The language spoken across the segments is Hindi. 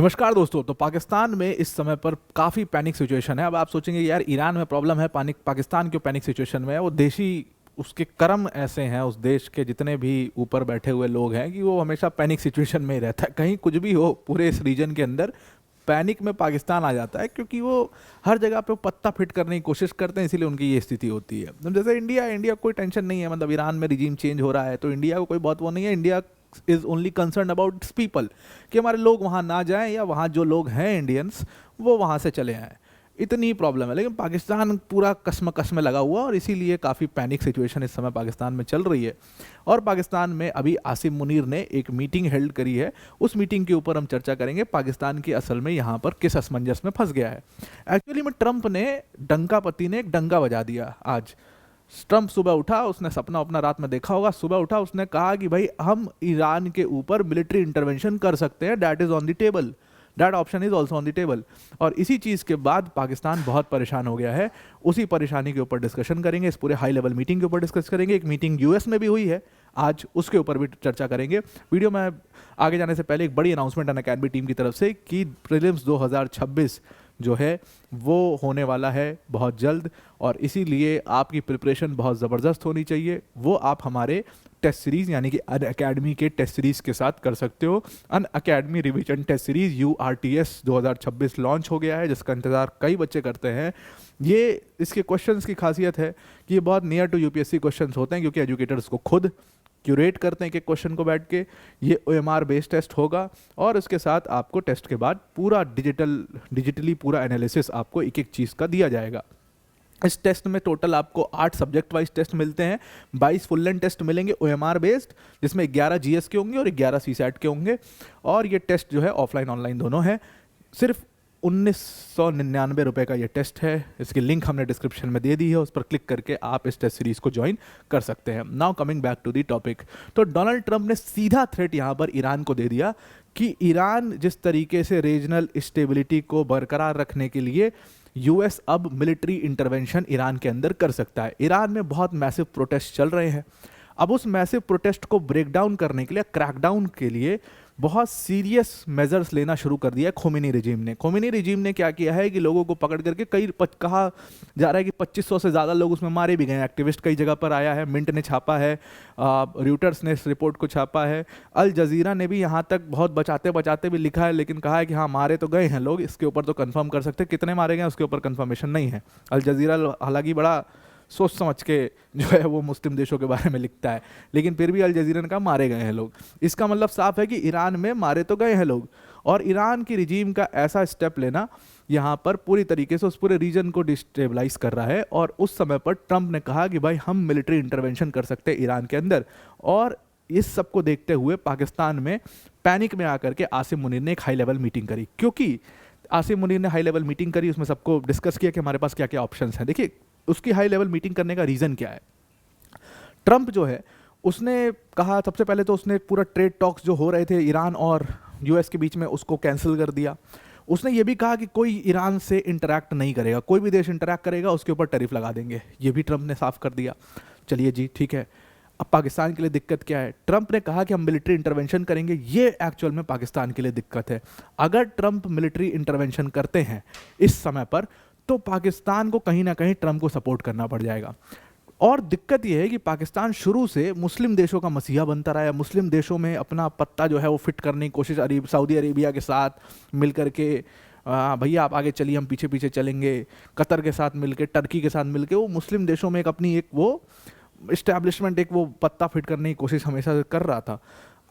नमस्कार दोस्तों। तो पाकिस्तान में इस समय पर काफ़ी पैनिक सिचुएशन है। अब आप सोचेंगे यार ईरान में प्रॉब्लम है, पैनिक पाकिस्तान क्यों पैनिक सिचुएशन में है? वो देशी उसके कर्म ऐसे हैं, उस देश के जितने भी ऊपर बैठे हुए लोग हैं कि वो हमेशा पैनिक सिचुएशन में ही रहता है। कहीं कुछ भी हो पूरे इस रीजन के अंदर पैनिक में पाकिस्तान आ जाता है, क्योंकि वो हर जगह पे पत्ता फिट करने की कोशिश करते हैं, इसीलिए उनकी ये स्थिति होती है। अब जैसे इंडिया इंडिया कोई टेंशन नहीं है, मतलब ईरान में रिजीम चेंज हो रहा है तो इंडिया को कोई बहुत वो नहीं है। India is only concern about it's people, कि हमारे लोग वहाँ ना जाएं या वहाँ जो लोग हैं इंडियंस वो वहाँ से चले आएँ, इतनी ही प्रॉब्लम है। लेकिन पाकिस्तान पूरा कसम में लगा हुआ, और इसीलिए काफ़ी पैनिक सिचुएशन इस समय पाकिस्तान में चल रही है। और पाकिस्तान में अभी आसिम मुनीर ने एक मीटिंग हेल्ड करी है, उस मीटिंग के ऊपर हम चर्चा करेंगे पाकिस्तान की असल में यहाँ पर किस असमंजस में फंस गया है। एक्चुअली में ट्रंप ने डंकापति ने एक डंका बजा दिया आज। ट्रंप सुबह उठा, उसने सपना अपना रात में देखा होगा, सुबह उठा उसने कहा कि भाई हम ईरान के ऊपर मिलिट्री इंटरवेंशन कर सकते हैं, that is on the table, that option is also on the table. और इसी चीज़ के बाद पाकिस्तान बहुत परेशान हो गया है। उसी परेशानी के ऊपर डिस्कशन करेंगे, इस पूरे हाई लेवल मीटिंग के ऊपर डिस्कस करेंगे। एक मीटिंग यूएस में भी हुई है आज, उसके ऊपर भी चर्चा करेंगे। वीडियो में आगे जाने से पहले एक बड़ी अनाउंसमेंट अनअकैडमी टीम की तरफ से कि प्रीलिम्स 2026 जो है वो होने वाला है बहुत जल्द, और इसीलिए आपकी प्रिपरेशन बहुत ज़बरदस्त होनी चाहिए। वो आप हमारे टेस्ट सीरीज़ यानी कि अनअकैडमी के टेस्ट सीरीज़ के साथ कर सकते हो। Unacademy revision test series URTS 2026 launch हो गया है, जिसका इंतज़ार कई बच्चे करते हैं। ये इसके क्वेश्चंस की खासियत है कि ये बहुत नियर टू UPSC क्वेश्चंस होते हैं, क्योंकि एजुकेटर्स को खुद क्यूरेट करते हैं कि क्वेश्चन को बैठ के। ये OMR बेस्ड टेस्ट होगा, और इसके साथ आपको टेस्ट के बाद पूरा डिजिटली पूरा एनालिसिस आपको एक एक चीज़ का दिया जाएगा। इस टेस्ट में टोटल आपको 8 सब्जेक्ट वाइज टेस्ट मिलते हैं, 22 फुल लेंथ टेस्ट मिलेंगे OMR बेस्ड, जिसमें 11 GS के होंगे और 11 CSAT के होंगे। और ये टेस्ट जो है ऑफलाइन ऑनलाइन दोनों है। सिर्फ 1999 रुपये का ये टेस्ट है। इसकी लिंक हमने डिस्क्रिप्शन में दे दी है, उस पर क्लिक करके आप इस टेस्ट सीरीज को ज्वाइन कर सकते हैं। Now coming back to the topic, तो डोनाल्ड ट्रंप ने सीधा थ्रेट यहाँ पर ईरान को दे दिया कि ईरान जिस तरीके से रीजनल स्टेबिलिटी को बरकरार रखने के लिए US अब मिलिट्री इंटरवेंशन ईरान के अंदर कर सकता है। ईरान में बहुत मैसिव प्रोटेस्ट चल रहे हैं। अब उस मैसिव प्रोटेस्ट को ब्रेक डाउन करने के लिए, क्रैकडाउन के लिए बहुत सीरियस मेजर्स लेना शुरू कर दिया है खोमेनी रिजीम ने। खोमेनी रिजीम ने क्या किया है कि लोगों को पकड़ करके कहा जा रहा है कि 2500 से ज़्यादा लोग उसमें मारे भी गए। एक्टिविस्ट कई जगह पर आया है, मिंट ने छापा है, रॉयटर्स ने इस रिपोर्ट को छापा है, अल जजीरा ने भी यहाँ तक बहुत बचाते बचाते भी लिखा है, लेकिन कहा है कि हाँ मारे तो गए हैं लोग, इसके ऊपर तो कंफर्म कर सकते, कितने मारे गए उसके ऊपर कंफर्मेशन नहीं है। अल जजीरा हालांकि बड़ा सोच समझ के जो है वो मुस्लिम देशों के बारे में लिखता है, लेकिन फिर भी अल जजीरा ने कहा मारे गए हैं लोग। इसका मतलब साफ है कि ईरान में मारे तो गए हैं लोग, और ईरान की रिजीम का ऐसा स्टेप लेना यहाँ पर पूरी तरीके से उस पूरे रीजन को डिस्टेबलाइज कर रहा है। और उस समय पर ट्रंप ने कहा कि भाई हम मिलिट्री इंटरवेंशन कर सकते हैं ईरान के अंदर। और इस सब को देखते हुए पाकिस्तान में पैनिक में आकर के आसिम मुनीर ने एक हाई लेवल मीटिंग करी। क्योंकि आसिम मुनीर ने हाई लेवल मीटिंग करी, उसमें सबको डिस्कस किया कि हमारे पास क्या क्या ऑप्शंस हैं। देखिए उसकी हाई लेवल मीटिंग करने का रीज़न क्या है। ट्रंप जो है उसने कहा, सबसे पहले तो उसने पूरा ट्रेड टॉक्स जो हो रहे थे ईरान और US के बीच में उसको कैंसिल कर दिया। उसने ये भी कहा कि कोई ईरान से इंटरैक्ट नहीं करेगा, कोई भी देश इंटरैक्ट करेगा उसके ऊपर टैरिफ लगा देंगे, ये भी ट्रंप ने साफ कर दिया। चलिए जी ठीक है। अब पाकिस्तान के लिए दिक्कत क्या है? ट्रंप ने कहा कि हम मिलिट्री इंटरवेंशन करेंगे, ये एक्चुअल में पाकिस्तान के लिए दिक्कत है। अगर ट्रंप मिलिट्री इंटरवेंशन करते हैं इस समय पर, तो पाकिस्तान को कहीं ना कहीं ट्रंप को सपोर्ट करना पड़ जाएगा। और दिक्कत यह है कि पाकिस्तान शुरू से मुस्लिम देशों का मसीहा बनता रहा है। मुस्लिम देशों में अपना पत्ता जो है वो फिट करने की कोशिश, सऊदी अरेबिया के साथ मिलकर के भैया आप आगे चलिए हम पीछे पीछे चलेंगे, कतर के साथ मिलकर, टर्की के साथ मिलकर वो मुस्लिम देशों में एक अपनी एक वो इस्टेब्लिशमेंट, एक वो पत्ता फिट करने की कोशिश हमेशा कर रहा था।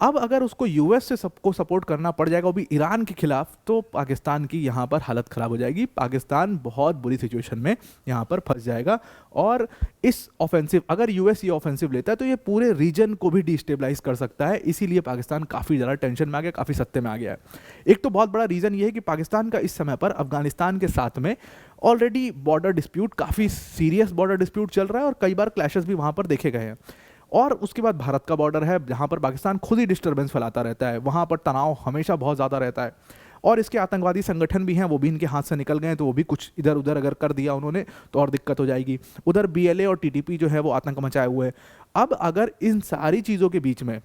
अब अगर उसको US से सबको सपोर्ट करना पड़ जाएगा, वो भी ईरान के खिलाफ, तो पाकिस्तान की यहाँ पर हालत ख़राब हो जाएगी। पाकिस्तान बहुत बुरी सिचुएशन में यहाँ पर फंस जाएगा। और इस ऑफेंसिव, अगर US ये ऑफेंसिव लेता है तो ये पूरे रीजन को भी डिस्टेबलाइज कर सकता है। इसीलिए पाकिस्तान काफ़ी ज़्यादा टेंशन में आ गया, काफ़ी सत्ते में आ गया है। एक तो बहुत बड़ा रीज़न ये है कि पाकिस्तान का इस समय पर अफगानिस्तान के साथ में ऑलरेडी बॉर्डर डिस्प्यूट, काफ़ी सीरियस बॉर्डर डिस्प्यूट चल रहा है, और कई बार क्लैशेस भी वहाँ पर देखे गए हैं। और उसके बाद भारत का बॉर्डर है, जहाँ पर पाकिस्तान खुद ही डिस्टर्बेंस फैलाता रहता है, वहाँ पर तनाव हमेशा बहुत ज़्यादा रहता है। और इसके आतंकवादी संगठन भी हैं, वो भी इनके हाथ से निकल गए, तो वो भी कुछ इधर उधर अगर कर दिया उन्होंने तो और दिक्कत हो जाएगी। उधर BLA और TTP जो है वो आतंक मचाए हुए हैं। अब अगर इन सारी चीज़ों के बीच में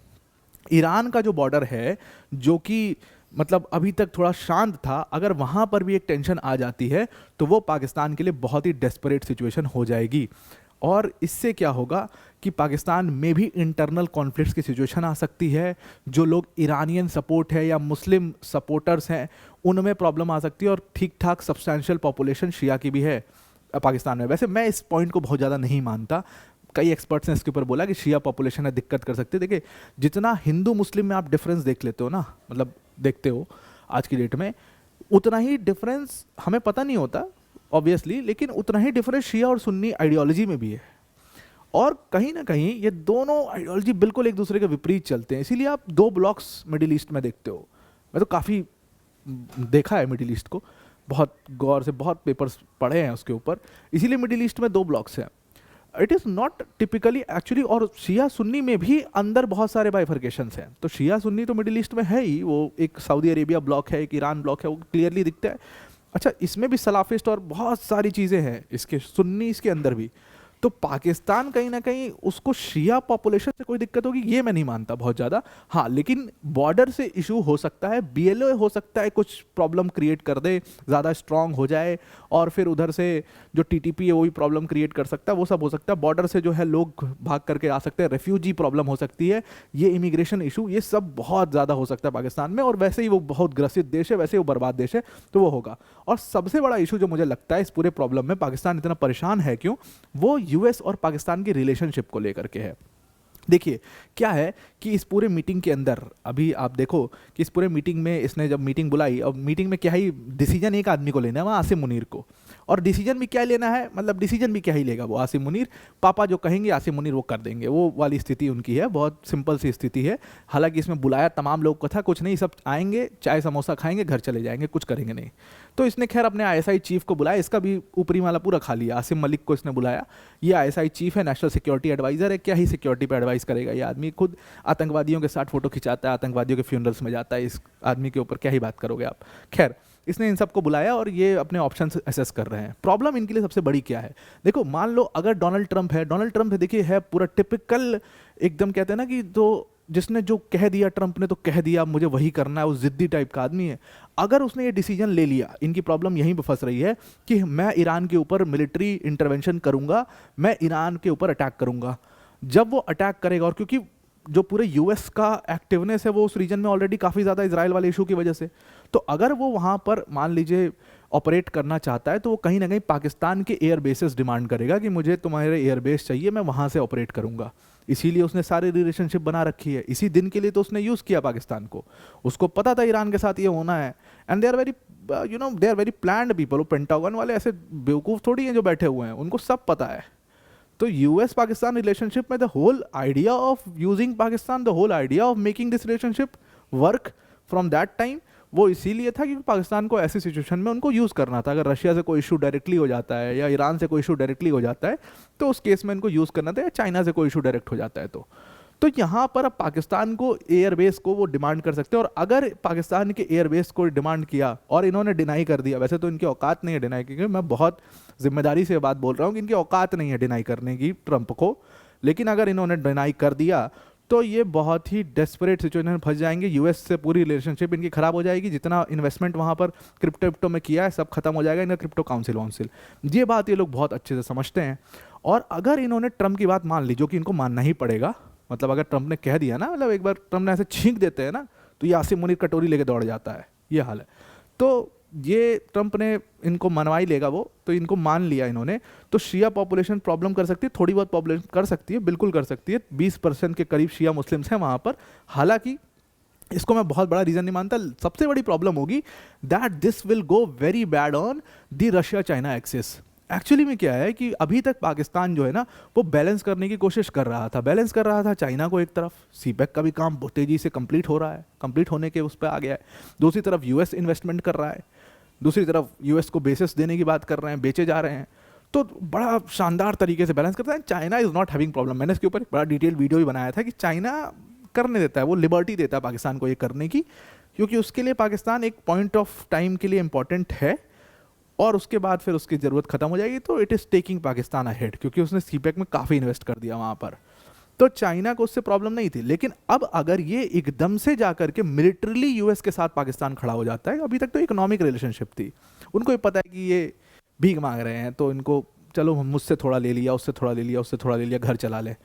ईरान का जो बॉर्डर है, जो कि मतलब अभी तक थोड़ा शांत था, अगर वहाँ पर भी एक टेंशन आ जाती है तो वो पाकिस्तान के लिए बहुत ही डेस्परेट सिचुएशन हो जाएगी। और इससे क्या होगा कि पाकिस्तान में भी इंटरनल कॉन्फ्लिक्ट्स की सिचुएशन आ सकती है। जो लोग ईरानियन सपोर्ट है या मुस्लिम सपोर्टर्स हैं उनमें प्रॉब्लम आ सकती है, और ठीक ठाक सब्सटैंशियल पॉपुलेशन शिया की भी है पाकिस्तान में। वैसे मैं इस पॉइंट को बहुत ज़्यादा नहीं मानता, कई एक्सपर्ट्स ने इसके ऊपर बोला कि शिया पॉपुलेशन है दिक्कत कर सकती है। देखिए, जितना हिंदू मुस्लिम में आप डिफरेंस देख लेते हो ना, मतलब देखते हो आज की डेट में, उतना ही डिफरेंस हमें पता नहीं होता ऑब्वियसली, लेकिन उतना ही डिफरेंस शिया और सुन्नी आइडियोलॉजी में भी है। और कहीं ना कहीं ये दोनों आइडियोलॉजी बिल्कुल एक दूसरे के विपरीत चलते हैं, इसीलिए आप दो ब्लॉक्स मिडिल ईस्ट में देखते हो। मैं तो काफ़ी देखा है मिडिल ईस्ट को, बहुत गौर से, बहुत पेपर्स पढ़े हैं उसके ऊपर, इसीलिए मिडिल ईस्ट में दो ब्लॉक्स हैं। It is not typically actually, और शिया सुन्नी में भी अंदर बहुत सारे बाइफर्केशंस हैं। तो शिया सुन्नी तो मिडिल ईस्ट में है ही, वो एक सऊदी अरेबिया ब्लॉक है, एक ईरान ब्लॉक है, वो क्लियरली दिखता है। अच्छा, इसमें भी सलाफिस्ट और बहुत सारी चीज़ें हैं इसके सुन्नी इसके अंदर भी। तो पाकिस्तान कहीं ना कहीं उसको शिया पॉपुलेशन से कोई दिक्कत होगी ये मैं नहीं मानता बहुत ज़्यादा। हाँ, लेकिन बॉर्डर से इशू हो सकता है, बीएलओ हो सकता है कुछ प्रॉब्लम क्रिएट कर दे, ज़्यादा स्ट्रांग हो जाए, और फिर उधर से जो टीटीपी है वो भी प्रॉब्लम क्रिएट कर सकता है, वो सब हो सकता है। बॉर्डर से जो है लोग भाग करके आ सकते हैं, रेफ्यूजी प्रॉब्लम हो सकती है, ये इमिग्रेशन इशू, ये सब बहुत ज़्यादा हो सकता है पाकिस्तान में। और वैसे ही वो बहुत ग्रसित देश है, वैसे ही वो बर्बाद देश है, तो वो होगा। और सबसे बड़ा इशू जो मुझे लगता है इस पूरे प्रॉब्लम में पाकिस्तान इतना परेशान है क्यों, वो यूएस और पाकिस्तान की रिलेशनशिप को लेकर के है। देखिए क्या है कि इस पूरे मीटिंग के अंदर, अभी आप देखो कि इस पूरे मीटिंग में इसने जब मीटिंग बुलाई, और मीटिंग में क्या ही डिसीजन एक आदमी को लेना है, वहाँ आसिम मुनीर को। और डिसीजन भी क्या लेना है, मतलब डिसीजन भी क्या ही लेगा वो आसिम मुनीर, पापा जो कहेंगे आसिम मुनीर वो कर देंगे, वो वाली स्थिति उनकी है, बहुत सिंपल सी स्थिति है। हालांकि इसमें बुलाया तमाम लोग को था, कुछ नहीं, सब आएंगे, चाय समोसा खाएंगे, घर चले जाएंगे, कुछ करेंगे नहीं। तो इसने खैर अपने आईएसआई चीफ को बुलाया, इसका भी ऊपरी माला पूरा खा लिया, आसिम मलिक को इसने बुलाया। ये आईएसआई चीफ है, नेशनल सिक्योरिटी एडवाइजर है, क्या ही सिक्योरिटी पर एडवाइस करेगा ये आदमी, खुद आतंकवादियों के साथ फोटो खिंचाता है, आतंकवादियों के फ्यूनरल्स में जाता है, इस आदमी के ऊपर क्या ही बात करोगे आप। खैर, इसने इन सबको बुलाया और ये अपने ऑप्शन असेस कर रहे हैं। प्रॉब्लम इनके लिए सबसे बड़ी क्या है, देखो मान लो अगर डोनाल्ड ट्रंप है, डोनाल्ड ट्रंप देखिए है पूरा टिपिकल, एकदम कहते हैं ना कि तो जिसने जो कह दिया, ट्रंप ने तो कह दिया मुझे वही करना है, वो जिद्दी टाइप का आदमी है। अगर उसने ये डिसीजन ले लिया, इनकी प्रॉब्लम यहीं पर फंस रही है कि मैं ईरान के ऊपर मिलिट्री इंटरवेंशन करूंगा, मैं ईरान के ऊपर अटैक करूंगा। जब वो अटैक करेगा, और क्योंकि जो पूरे यूएस का एक्टिवनेस है वो उस रीजन में ऑलरेडी काफ़ी ज़्यादा इजराइल वाले इशू की वजह से, तो अगर वो वहाँ पर मान लीजिए ऑपरेट करना चाहता है तो वो कहीं ना कहीं पाकिस्तान के एयर बेसेस डिमांड करेगा कि मुझे तुम्हारे एयर बेस चाहिए, मैं वहाँ से ऑपरेट करूँगा। इसीलिए उसने सारी रिलेशनशिप बना रखी है, इसी दिन के लिए तो उसने यूज़ किया पाकिस्तान को। उसको पता था ईरान के साथ ये होना है, and they are very they are very planned people. वो पेंटागन वाले ऐसे बेवकूफ़ थोड़ी हैं जो बैठे हुए हैं, उनको सब पता है। तो यूएस पाकिस्तान रिलेशनशिप में the whole idea of using Pakistan, the whole idea of making this relationship work from that time, वो इसीलिए था क्योंकि पाकिस्तान को ऐसी सिचुएशन में उनको यूज़ करना था। अगर रशिया से कोई इशू डायरेक्टली हो जाता है या ईरान से कोई इशू डायरेक्टली हो जाता है तो उस केस में इनको यूज़ करना था, या चाइना से कोई इशू डायरेक्ट हो जाता है तो यहाँ पर अब पाकिस्तान को एयरबेस को वो डिमांड कर सकते हैं। और अगर पाकिस्तान के एयरबेस को डिमांड किया और इन्होंने डिनाई कर दिया, वैसे तो इनकी औकात नहीं है डिनाई, क्योंकि मैं बहुत जिम्मेदारी से बात बोल रहा हूँ कि इनकी औकात नहीं है डिनाई करने की ट्रंप को, लेकिन अगर इन्होंने डिनाई कर दिया तो ये बहुत ही डेस्परेट सिचुएशन में फंस जाएंगे। यूएस से पूरी रिलेशनशिप इनकी खराब हो जाएगी, जितना इन्वेस्टमेंट वहाँ पर क्रिप्टो में किया है सब खत्म हो जाएगा, इनका क्रिप्टो काउंसिल। ये बात ये लोग बहुत अच्छे से समझते हैं। और अगर इन्होंने ट्रंप की बात मान ली, जो कि इनको मानना ही पड़ेगा, मतलब अगर ट्रंप ने कह दिया ना, मतलब एक बार ट्रंप ने ऐसे छींक देते हैं ना तो ये आसिम मुनीर कटोरी लेके दौड़ जाता है, ये हाल है। तो ये ट्रंप ने इनको मनवा ही लेगा वो, तो इनको मान लिया इन्होंने, तो शिया पॉपुलेशन प्रॉब्लम कर सकती है, थोड़ी बहुत प्रॉब्लम कर सकती है, बिल्कुल कर सकती है। 20% के करीब शिया मुस्लिम्स हैं वहाँ पर। हालांकि इसको मैं बहुत बड़ा रीज़न नहीं मानता। सबसे बड़ी प्रॉब्लम होगी that this will go very bad on the Russia China axis. Actually में क्या है कि अभी तक पाकिस्तान जो है ना वो बैलेंस करने की कोशिश कर रहा था, चाइना को एक तरफ, सीपेक का भी काम बहुत तेज़ी से कंप्लीट हो रहा है, कंप्लीट होने के उस पर आ गया है। दूसरी तरफ यूएस इन्वेस्टमेंट कर रहा है, दूसरी तरफ यूएस को बेसिस देने की बात कर रहे हैं, बेचे जा रहे हैं, तो बड़ा शानदार तरीके से बैलेंस करता है। China is not having problem. मैंने इसके ऊपर एक बड़ा डिटेल वीडियो भी बनाया था कि चाइना करने देता है, वो लिबर्टी देता है पाकिस्तान को ये करने की, क्योंकि उसके लिए पाकिस्तान एक पॉइंट ऑफ टाइम के लिए इंपॉर्टेंट है, और उसके बाद फिर उसकी ज़रूरत खत्म हो जाएगी। तो it is taking Pakistan ahead, क्योंकि उसने सीपेक में काफ़ी इन्वेस्ट कर दिया वहाँ पर। तो चाइना को उससे प्रॉब्लम नहीं थी। लेकिन अब अगर ये एकदम से जाकर के मिलिट्रली यूएस के साथ पाकिस्तान खड़ा हो जाता है, अभी तक तो इकोनॉमिक रिलेशनशिप थी, उनको ये पता है कि ये भीख मांग रहे हैं तो इनको चलो हम मुझसे थोड़ा ले लिया, उससे थोड़ा ले लिया, उससे थोड़ा ले लिया, घर चला ले।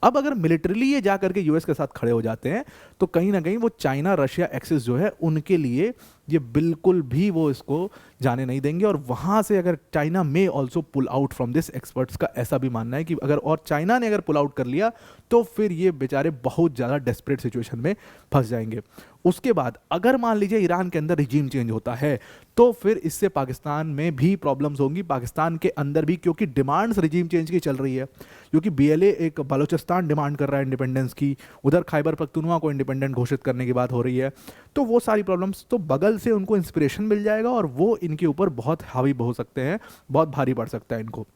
अब अगर मिलिट्रली ये जा करके यूएस के साथ खड़े हो जाते हैं तो कहीं ना कहीं वो चाइना रशिया एक्सिस जो है उनके लिए ये बिल्कुल भी वो इसको जाने नहीं देंगे। और वहाँ से अगर चाइना में also pull out from this, experts का ऐसा भी मानना है कि अगर और चाइना ने अगर पुल आउट कर लिया तो फिर ये बेचारे बहुत ज़्यादा डेस्परेट सिचुएशन में फंस जाएंगे। उसके बाद अगर मान लीजिए ईरान के अंदर रिजीम चेंज होता है तो फिर इससे पाकिस्तान में भी प्रॉब्लम्स होंगी, पाकिस्तान के अंदर भी, क्योंकि डिमांड्स रिजीम चेंज की चल रही है। क्योंकि बीएलए एक बलूचिस्तान डिमांड कर रहा है इंडिपेंडेंस की, उधर खैबर पख्तूनख्वा को इंडिपेंडेंट घोषित करने की बात हो रही है। तो वो सारी प्रॉब्लम्स, तो बगल से उनको इंस्पिरेशन मिल जाएगा और वो इनके ऊपर बहुत हावी हो सकते हैं, बहुत भारी पड़ सकता है इनको।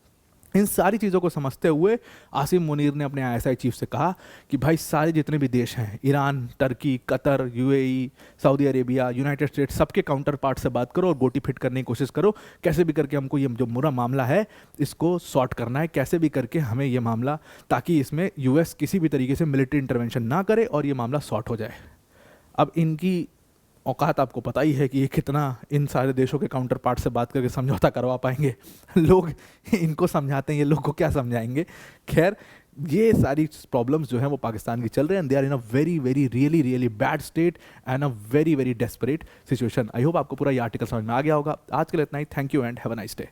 इन सारी चीज़ों को समझते हुए आसिम मुनीर ने अपने आईएसआई चीफ से कहा कि भाई सारे जितने भी देश हैं, Iran, Turkey, Qatar, UAE, Saudi Arabia, United states, सबके काउंटर पार्ट से बात करो और गोटी फिट करने की कोशिश करो। कैसे भी करके हमको ये जो बुरा मामला है इसको सॉर्ट करना है, कैसे भी करके हमें ये मामला, ताकि इसमें यूएस किसी भी तरीके से मिलिट्री इंटरवेंशन ना करे और ये मामला सॉर्ट हो जाए। अब इनकी औकात आपको पता ही है कि ये कितना इन सारे देशों के काउंटर पार्ट से बात करके समझौता करवा पाएंगे। लोग इनको समझाते हैं, ये लोग को क्या समझाएंगे। खैर, ये सारी प्रॉब्लम्स जो हैं वो पाकिस्तान की चल रहे हैं, they are in a very very really really bad state and a very very desperate situation. I hope आपको पूरा ये आर्टिकल समझ में आ गया होगा। आज के लिए इतना ही। Thank you and have a nice day.